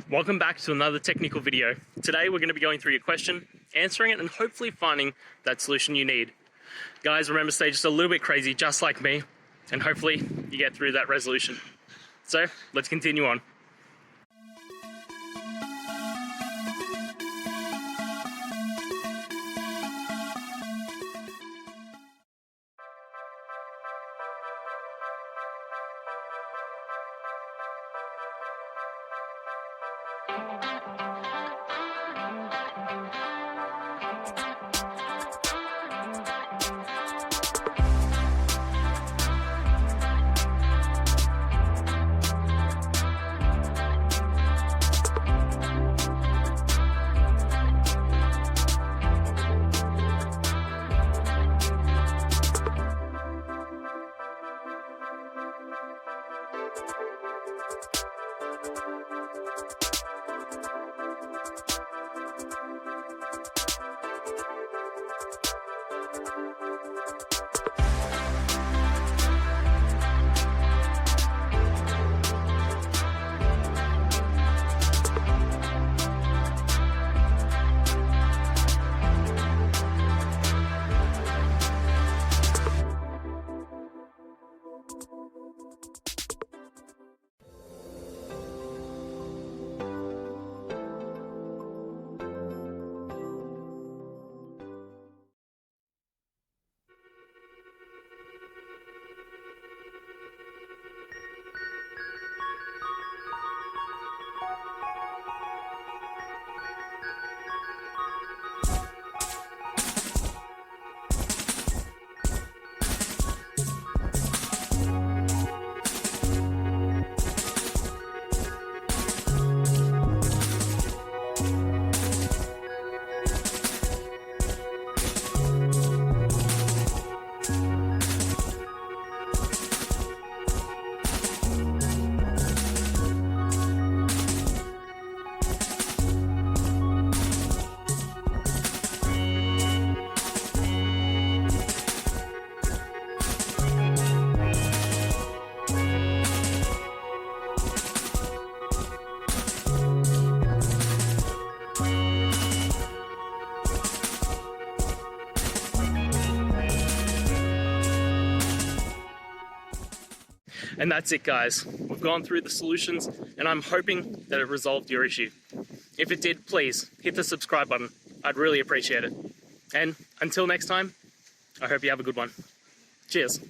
Welcome back to another technical video. Today we're going to be going through your question, answering it, and hopefully finding that solution you need. Guys, remember, stay just a little bit crazy, just like me, and hopefully you get through that resolution. So let's continue on. And that's it, guys. We've gone through the solutions and I'm hoping that it resolved your issue. If it did, please hit the subscribe button. I'd really appreciate it. And until next time, I hope you have a good one. Cheers.